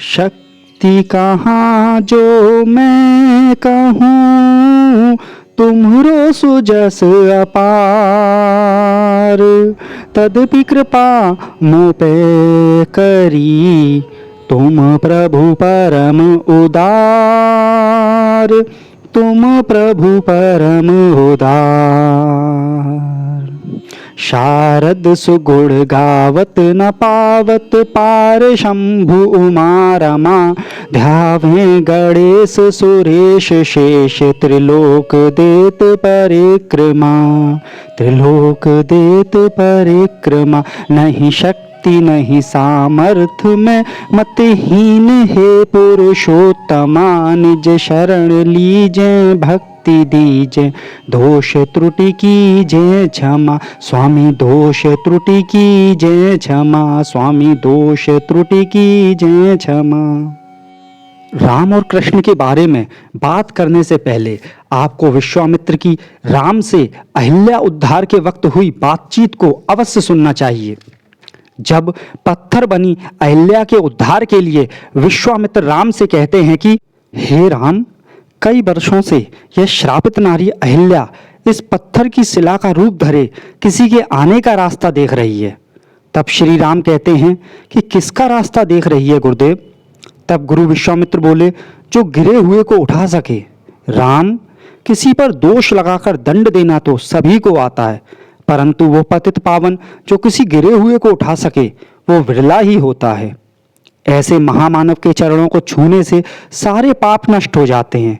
शक्ति कहाँ जो मैं कहूँ, तुम्हरो सुजस अपार। तदपि कृपा मोह पे करी, तुम प्रभु परम उदार, तुम प्रभु परम उदार। शारद सुगुण गावत न पावत पार, शंभु उमा रमा ध्यावे गणेश सुरेश शेष। त्रिलोक देत परिक्रमा, त्रिलोक देत परिक्रमा। नहीं शक्ति नहीं सामर्थ में मतहीन है पुरुषोत्तमा। निज शरण लीजे भक्ति दीजे, दोष त्रुटि कीजे क्षमा स्वामी। दोष त्रुटि कीजे क्षमा स्वामी, दोष त्रुटि कीजे क्षमा। राम और कृष्ण के बारे में बात करने से पहले आपको विश्वामित्र की राम से अहिल्या उद्धार के वक्त हुई बातचीत को अवश्य सुनना चाहिए। जब पत्थर बनी अहिल्या के उद्धार के लिए विश्वामित्र राम से कहते हैं कि हे राम, कई वर्षों से यह श्रापित नारी अहिल्या इस पत्थर की शिला का रूप धरे किसी के आने का रास्ता देख रही है। तब श्री राम कहते हैं कि किसका रास्ता देख रही है गुरुदेव? तब गुरु विश्वामित्र बोले, जो गिरे हुए को उठा सके। राम, किसी पर दोष लगाकर दंड देना तो सभी को आता है, परंतु वो पतित पावन जो किसी गिरे हुए को उठा सके वो विरला ही होता है। ऐसे महामानव के चरणों को छूने से सारे पाप नष्ट हो जाते हैं।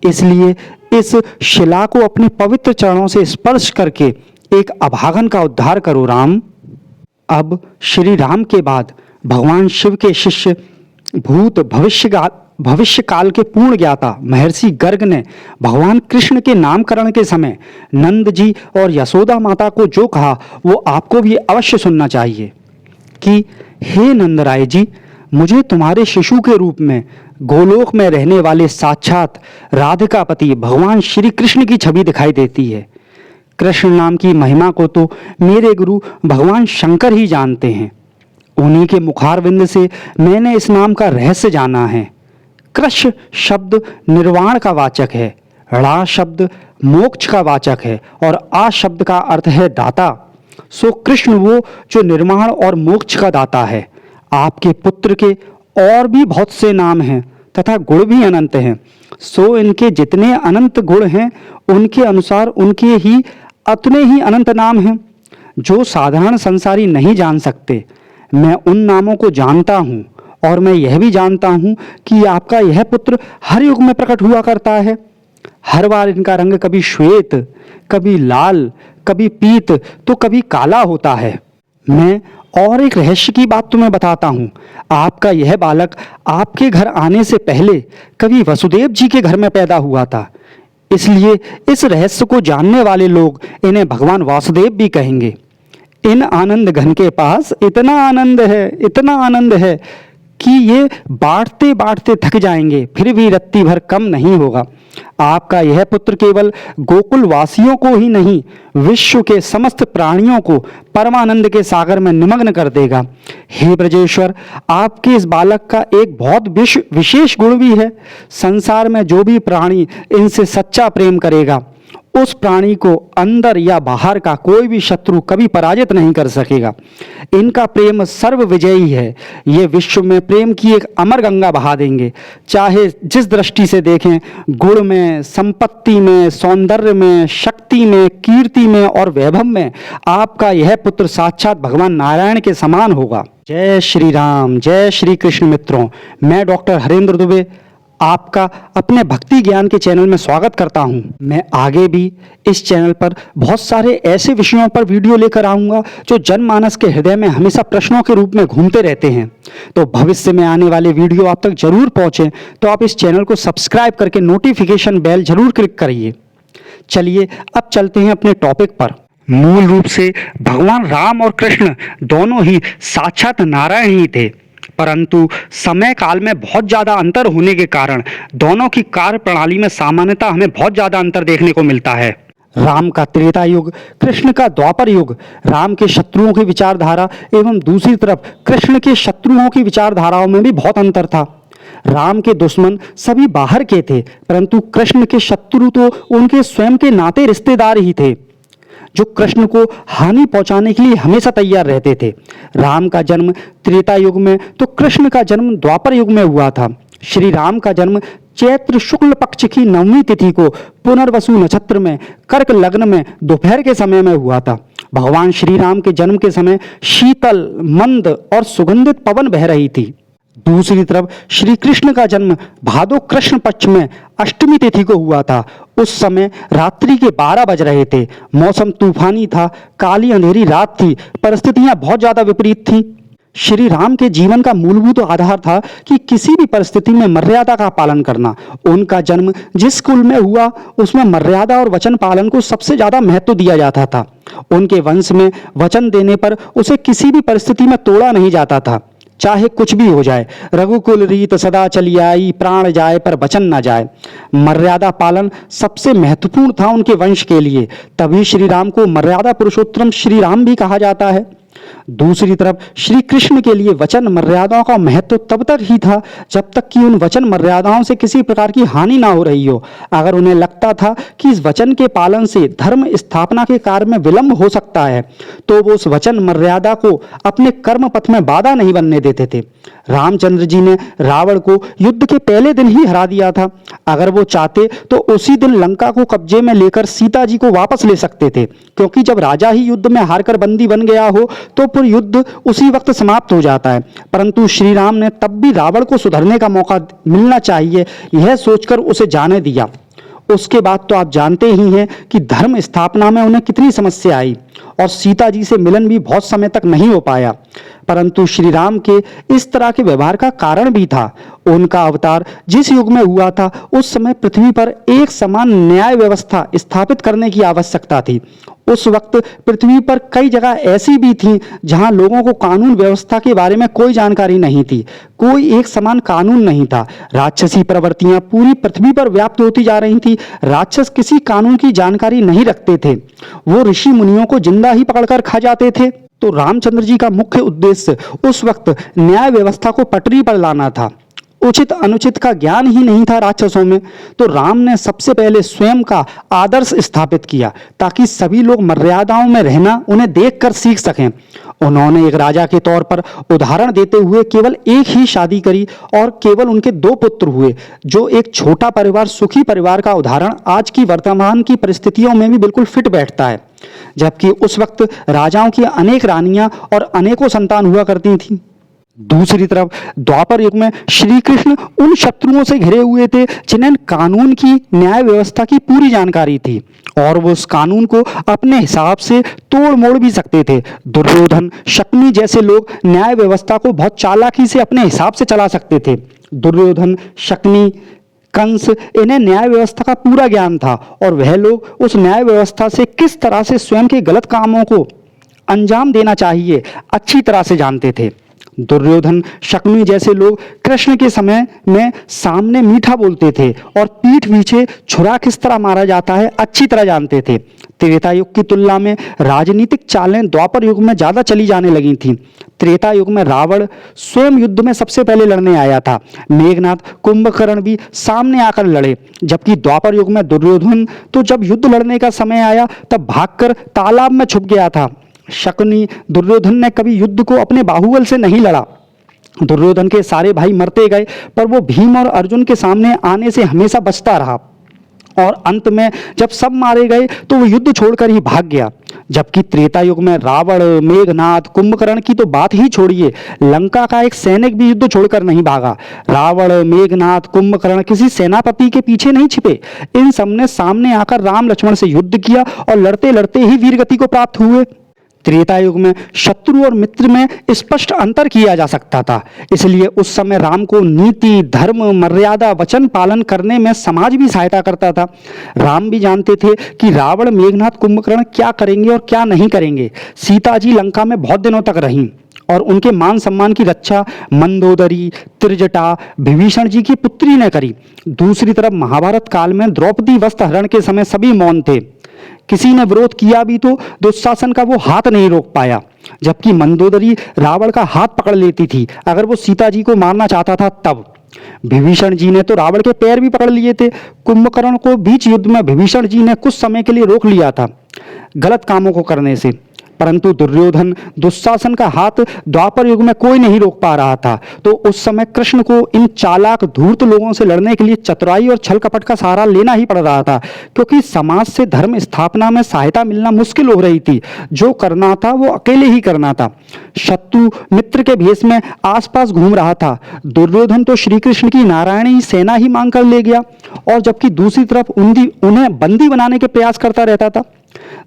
इसलिए इस शिला को अपने पवित्र चरणों से स्पर्श करके एक अभागन का उद्धार करो राम। अब श्री राम के बाद भगवान शिव के शिष्य भूत भविष्य काल के पूर्ण ज्ञाता महर्षि गर्ग ने भगवान कृष्ण के नामकरण के समय नंद जी और यशोदा माता को जो कहा वो आपको भी अवश्य सुनना चाहिए कि हे नंदराय जी, मुझे तुम्हारे शिशु के रूप में गोलोक में रहने वाले साक्षात राधिकापति भगवान श्री कृष्ण की छवि दिखाई देती है। कृष्ण नाम की महिमा को तो मेरे गुरु भगवान शंकर ही जानते हैं। उन्हीं के मुखारविंद से मैंने इस नाम का रहस्य जाना है। कृष्ण शब्द निर्वाण का वाचक है, ड़ा शब्द मोक्ष का वाचक है और आ शब्द का अर्थ है दाता। सो कृष्ण वो जो निर्वाण और मोक्ष का दाता है। आपके पुत्र के और भी बहुत से नाम हैं तथा गुण भी अनंत हैं। सो इनके जितने अनंत गुण हैं उनके अनुसार उनके ही अतने ही अनंत नाम हैं जो साधारण संसारी नहीं जान सकते। मैं उन नामों को जानता हूँ और मैं यह भी जानता हूँ कि आपका यह पुत्र हर युग में प्रकट हुआ करता है। हर बार इनका रंग कभी श्वेत, कभी लाल, कभी पीत तो कभी काला होता है। मैं और एक रहस्य की बात तुम्हें बताता हूँ। आपका यह बालक आपके घर आने से पहले कभी वसुदेव जी के घर में पैदा हुआ था। इसलिए इस रहस्य को जानने वाले लोग इन्हें भगवान वासुदेव भी कहेंगे। इन आनंद घन के पास इतना आनंद है कि ये बांटते बांटते थक जाएंगे, फिर भी रत्ती भर कम नहीं होगा। आपका यह पुत्र केवल गोकुल वासियों को ही नहीं, विश्व के समस्त प्राणियों को परमानंद के सागर में निमग्न कर देगा। हे ब्रजेश्वर, आपके इस बालक का एक बहुत विशेष गुण भी है। संसार में जो भी प्राणी इनसे सच्चा प्रेम करेगा उस प्राणी को अंदर या बाहर का कोई भी शत्रु कभी पराजित नहीं कर सकेगा। इनका प्रेम सर्व विजयी है। ये विश्व में प्रेम की एक अमर गंगा बहा देंगे। चाहे जिस दृष्टि से देखें, गुण में, संपत्ति में, सौंदर्य में, शक्ति में, कीर्ति में और वैभव में आपका यह पुत्र साक्षात भगवान नारायण के समान होगा। जय श्री राम, जय श्री कृष्ण। मित्रों, मैं डॉक्टर हरेंद्र दुबे आपका अपने भक्ति ज्ञान के चैनल में स्वागत करता हूं। मैं आगे भी इस चैनल पर बहुत सारे ऐसे विषयों पर वीडियो लेकर आऊंगा जो जनमानस के हृदय में हमेशा प्रश्नों के रूप में घूमते रहते हैं। तो भविष्य में आने वाले वीडियो आप तक जरूर पहुंचे तो आप इस चैनल को सब्सक्राइब करके नोटिफिकेशन बेल जरूर क्लिक करिए। चलिए अब चलते हैं अपने टॉपिक पर। मूल रूप से भगवान राम और कृष्ण दोनों ही साक्षात नारायण ही थे, परंतु समय काल में बहुत ज़्यादा अंतर होने के कारण दोनों की कार्य प्रणाली में सामान्यता हमें बहुत ज़्यादा अंतर देखने को मिलता है। राम का त्रेता युग, कृष्ण का द्वापर युग, राम के शत्रुओं की विचारधारा एवं दूसरी तरफ कृष्ण के शत्रुओं की विचारधाराओं में भी बहुत अंतर था। राम के दुश्मन सभी बाहर के थे, परंतु कृष्ण के शत्रु तो उनके स्वयं के नाते रिश्तेदार ही थे, जो कृष्ण को हानि पहुंचाने के लिए हमेशा तैयार रहते थे। राम का जन्म त्रेता युग में तो कृष्ण का जन्म द्वापर युग में हुआ था। श्री राम का जन्म चैत्र शुक्ल पक्ष की 9वीं तिथि को पुनर्वसु नक्षत्र में कर्क लग्न में दोपहर के समय में हुआ था। भगवान श्री राम के जन्म के समय शीतल, मंद और सुगंधित पवन बह रही थी। दूसरी तरफ श्री कृष्ण का जन्म भादो कृष्ण पक्ष में अष्टमी तिथि को हुआ था। उस समय रात्रि के 12 बज रहे थे। मौसम तूफानी था, काली अंधेरी रात थी, परिस्थितियां बहुत ज्यादा विपरीत थीं। श्री राम के जीवन का मूलभूत आधार था कि किसी भी परिस्थिति में मर्यादा का पालन करना। उनका जन्म जिस कुल में हुआ उसमें मर्यादा और वचन पालन को सबसे ज्यादा महत्व दिया जाता था। उनके वंश में वचन देने पर उसे किसी भी परिस्थिति में तोड़ा नहीं जाता था, चाहे कुछ भी हो जाए। रघुकुल रीत सदा चली आई, प्राण जाए पर वचन न जाए। मर्यादा पालन सबसे महत्वपूर्ण था उनके वंश के लिए, तभी श्री राम को मर्यादा पुरुषोत्तम श्री राम भी कहा जाता है। दूसरी तरफ श्री कृष्ण के लिए वचन मर्यादाओं का महत्व तब तक ही था जब तक कि उन वचन मर्यादाओं से किसी प्रकार की हानि ना हो रही हो। अगर उन्हें लगता था कि इस वचन के पालन से धर्म स्थापना के कार्य में विलंब हो सकता है, तो वो उस वचन मर्यादा को अपने कर्म पथ में बाधा नहीं बनने देते थे। रामचंद्र जी ने रावण को युद्ध के पहले दिन ही हरा दिया था। अगर वो चाहते तो उसी दिन लंका को कब्जे में लेकर सीता जी को वापस ले सकते थे, क्योंकि जब राजा ही युद्ध में हारकर बंदी बन गया हो तो फिर युद्ध उसी वक्त समाप्त हो जाता है। परंतु श्री राम ने तब भी रावण को सुधरने का मौका मिलना चाहिए, यह सोचकर उसे जाने दिया। उसके बाद तो आप जानते ही हैं कि धर्म स्थापना में उन्हें कितनी समस्या आई और सीता जी से मिलन भी बहुत समय तक नहीं हो पाया। परंतु श्री राम के इस तरह के व्यवहार का कारण भी था। उनका अवतार जिस युग में हुआ था उस समय पृथ्वी पर एक समान न्याय व्यवस्था स्थापित करने की आवश्यकता थी। उस वक्त पृथ्वी पर कई जगह ऐसी भी थीं जहां लोगों को कानून व्यवस्था के बारे में कोई जानकारी नहीं थी, कोई एक समान कानून नहीं था। राक्षसी प्रवृत्तियां पूरी पृथ्वी पर व्याप्त होती जा रही थी। राक्षस किसी कानून की जानकारी नहीं रखते थे, वो ऋषि मुनियों को जिंदा ही पकड़कर खा जाते थे। तो रामचंद्र जी का मुख्य उद्देश्य उस वक्त न्याय व्यवस्था को पटरी पर लाना था। उचित अनुचित का ज्ञान ही नहीं था राक्षसों में, तो राम ने सबसे पहले स्वयं का आदर्श स्थापित किया ताकि सभी लोग मर्यादाओं में रहना उन्हें देखकर सीख सकें। उन्होंने एक राजा के तौर पर उदाहरण देते हुए केवल एक ही शादी करी और केवल उनके 2 पुत्र हुए, जो एक छोटा परिवार, सुखी परिवार का उदाहरण आज की वर्तमान की परिस्थितियों में भी बिल्कुल फिट बैठता है। जबकि उस वक्त राजाओं की अनेक रानियां और अनेकों संतान हुआ करती थीं। दूसरी तरफ द्वापर युग में श्री कृष्ण उन शत्रुओं से घिरे हुए थे जिन्हें कानून की, न्याय व्यवस्था की पूरी जानकारी थी और वो उस कानून को अपने हिसाब से तोड़ मोड़ भी सकते थे। दुर्योधन, शकुनी जैसे लोग न्याय व्यवस्था को बहुत चालाकी से अपने हिसाब से चला सकते थे। दुर्योधन, शकुनी, कंस, इन्हें न्याय व्यवस्था का पूरा ज्ञान था और वह लोग उस न्याय व्यवस्था से किस तरह से स्वयं के गलत कामों को अंजाम देना चाहिए अच्छी तरह से जानते थे। दुर्योधन, शकुनी जैसे लोग कृष्ण के समय में सामने मीठा बोलते थे और पीठ पीछे छुरा किस तरह मारा जाता है अच्छी तरह जानते थे। त्रेता युग की तुलना में राजनीतिक चालें द्वापर युग में ज्यादा चली जाने लगी थीं। त्रेता युग में रावण स्वयं युद्ध में सबसे पहले लड़ने आया था। मेघनाथ, कुंभकर्ण भी सामने आकर लड़े, जबकि द्वापर युग में दुर्योधन तो जब युद्ध लड़ने का समय आया तब भागकर तालाब में छुप गया था। शकुनी, दुर्योधन ने कभी युद्ध को अपने बाहुबल से नहीं लड़ा। दुर्योधन के सारे भाई मरते गए, पर वो भीम और अर्जुन के सामने आने से हमेशा बचता रहा और अंत में जब सब मारे गए तो वो युद्ध छोड़कर ही भाग गया। जबकि त्रेता युग में रावण, मेघनाथ, कुंभकर्ण की तो बात ही छोड़िए, लंका का एक सैनिक भी युद्ध छोड़कर नहीं भागा। रावण, मेघनाथ, कुंभकर्ण किसी सेनापति के पीछे नहीं छिपे, इन सब ने सामने आकर राम लक्ष्मण से युद्ध किया और लड़ते लड़ते ही वीरगति को प्राप्त हुए। त्रेता युग में शत्रु और मित्र में स्पष्ट अंतर किया जा सकता था, इसलिए उस समय राम को नीति, धर्म, मर्यादा, वचन पालन करने में समाज भी सहायता करता था। राम भी जानते थे कि रावण, मेघनाथ, कुंभकर्ण क्या करेंगे और क्या नहीं करेंगे। सीता जी लंका में बहुत दिनों तक रहीं और उनके मान सम्मान की रक्षा मंदोदरी, त्रिजटा, विभीषण जी की पुत्री ने करी। दूसरी तरफ महाभारत काल में द्रौपदी वस्त्र हरण के समय सभी मौन थे। किसी ने विरोध किया भी तो दुशासन का वो हाथ नहीं रोक पाया, जबकि मंदोदरी रावण का हाथ पकड़ लेती थी अगर वो सीता जी को मारना चाहता था तब। विभीषण जी ने तो रावण के पैर भी पकड़ लिए थे। कुंभकर्ण को बीच युद्ध में विभीषण जी ने कुछ समय के लिए रोक लिया था गलत कामों को करने से, परंतु दुर्योधन दुशासन का हाथ द्वापर युग में कोई नहीं रोक पा रहा था। तो उस समय कृष्ण को इन चालाक धूर्त लोगों से लड़ने के लिए चतुराई और छल कपट का सहारा लेना ही पड़ रहा था, क्योंकि समाज से धर्म स्थापना में सहायता मिलना मुश्किल हो रही थी। जो करना था वो अकेले ही करना था। शत्रु मित्र के भेष में आसपास घूम रहा था। दुर्योधन तो श्री कृष्ण की नारायणी सेना ही मांग कर ले गया, और जबकि दूसरी तरफ उन्हें बंदी बनाने के प्रयास करता रहता था।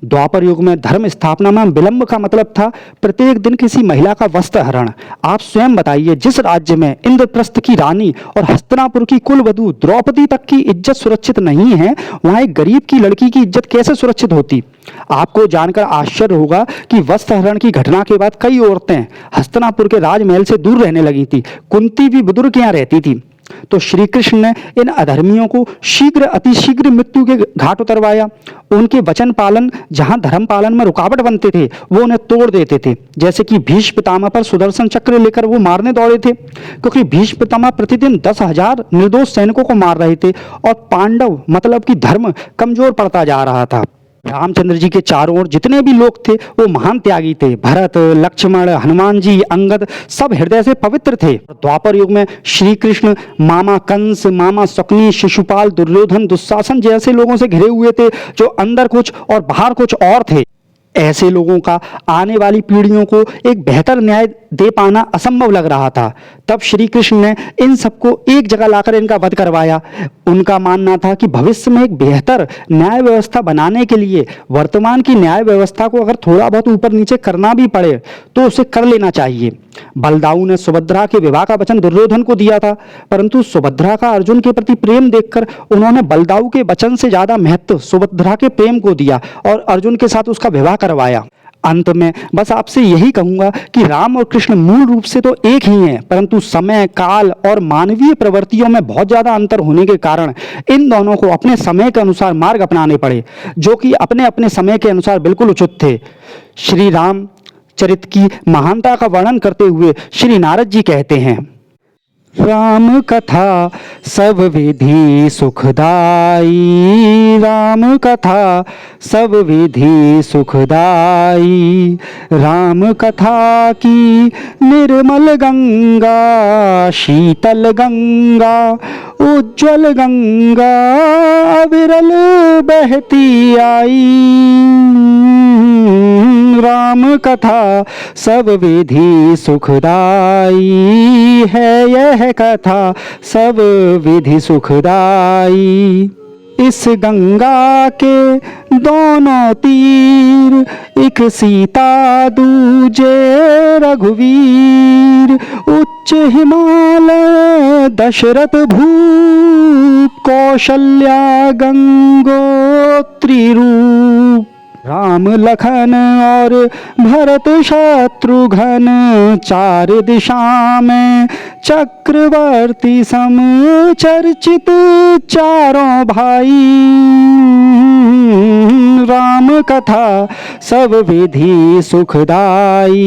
द्वापर युग में धर्म स्थापना में विलंब का मतलब था प्रत्येक दिन किसी महिला का वस्त्र हरण। आप स्वयं बताइए, जिस राज्य में इंद्रप्रस्थ की रानी और हस्तिनापुर की कुलवधू द्रौपदी तक की इज्जत सुरक्षित नहीं है, वहां एक गरीब की लड़की की इज्जत कैसे सुरक्षित होती? आपको जानकर आश्चर्य होगा कि वस्त्र हरण की घटना के बाद कई औरतें हस्तिनापुर के राजमहल से दूर रहने लगी थी। कुंती भी बुजुर्ग के यहाँ रहती थी। तो श्री कृष्ण ने इन अधर्मियों को शीघ्र अतिशीघ्र मृत्यु के घाट उतरवाया। उनके वचन पालन जहां धर्म पालन में रुकावट बनते थे वो उन्हें तोड़ देते थे। जैसे कि भीष्म पितामह पर सुदर्शन चक्र लेकर वो मारने दौड़े थे, क्योंकि भीष्म पितामह प्रतिदिन 10,000 निर्दोष सैनिकों को मार रहे थे और पांडव मतलब कि धर्म कमजोर पड़ता जा रहा था। रामचंद्र जी के चारों ओर जितने भी लोग थे वो महान त्यागी थे। भरत, लक्ष्मण, हनुमान जी, अंगद सब हृदय से पवित्र थे। द्वापर युग में श्री कृष्ण मामा कंस, मामा शकुनी, शिशुपाल, दुर्योधन, दुशासन जैसे लोगों से घिरे हुए थे जो अंदर कुछ और बाहर कुछ और थे। ऐसे लोगों का आने वाली पीढ़ियों को एक बेहतर न्याय दे पाना असंभव लग रहा था। तब श्री कृष्ण ने इन सबको एक जगह लाकर इनका वध करवाया। उनका मानना था कि भविष्य में एक बेहतर न्याय व्यवस्था बनाने के लिए वर्तमान की न्याय व्यवस्था को अगर थोड़ा बहुत ऊपर नीचे करना भी पड़े तो उसे कर लेना चाहिए। बलदाऊ ने सुभद्रा के विवाह का वचन दुर्योधन को दिया था, परंतु सुभद्रा का अर्जुन के प्रति प्रेम देखकर उन्होंने बलदाऊ के वचन से ज्यादा महत्व सुभद्रा के प्रेम को दिया और अर्जुन के साथ उसका विवाह करवाया। अंत में बस आपसे यही कहूंगा कि राम और कृष्ण मूल रूप से तो एक ही हैं, परंतु समय, काल और मानवीय प्रवृत्तियों में बहुत ज्यादा अंतर होने के कारण इन दोनों को अपने समय के अनुसार मार्ग अपनाने पड़े, जो कि अपने अपने समय के अनुसार बिल्कुल उचित थे। श्री राम चरित की महानता का वर्णन करते हुए श्री नारद जी कहते हैं, राम कथा सब विधि सुखदाई, राम कथा सब विधि सुखदाई, राम कथा की निर्मल गंगा, शीतल गंगा, उज्ज्वल गंगा, अविरल बहती आई, राम कथा सब विधि सुखदाई है, यह कथा सब विधि सुखदाई। इस गंगा के दोनों तीर, एक सीता दूजे रघुवीर, उच्च हिमालय दशरथ भूप, कौशल्या गंगोत्री रूप, राम लखन और भरत शत्रुघ्न, चार दिशा में चक्रवर्ती सम चर्चित चारों भाई, राम कथा सब विधि सुखदाई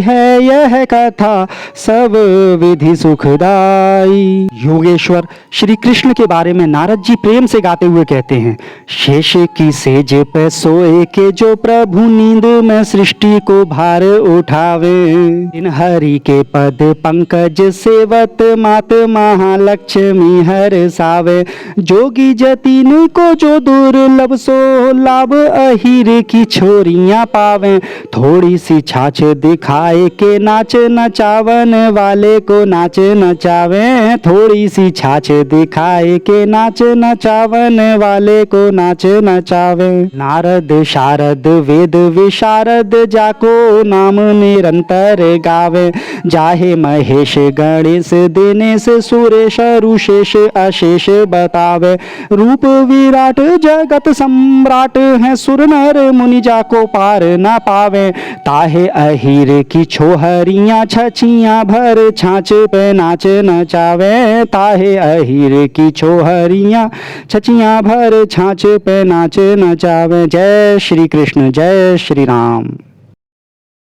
है, यह कथा सब विधि सुखदाई। योगेश्वर श्री कृष्ण के बारे में नारद जी प्रेम से गाते हुए कहते हैं, शेष की सेज पे सोए के जो प्रभु नींद में सृष्टि को भार उठावे, इन हरि के पद पंकज सेवत मात महालक्ष्मी हर सावे, जोगी जतीन को जो दुर्लभ सो लाभ अहिर की छोरियां पावे, थोड़ी सी छाछ दिखाए के नाच नचावन वाले को नाच नचावे, थोड़ी सी छाछ दिखाए के नाच नचावन वाले को नाच नचावे। नारद शारद वेद विशारद जाको नाम निरंतर गावे, जाहे महेश गणेश दिनेश सुरेश ऋषेश अशेष बतावे, रूप विराट जगत सम सम्राट हैं सुर नर मुनि जाको पार न पावे। ताहे अहीर की छोहरियां छचियां भर छाछ पे नाच नचावे। ताहे अहीर की छोहरियां छचियां भर छाछ पे नाच नचावे। जय श्री कृष्ण, जय श्री राम।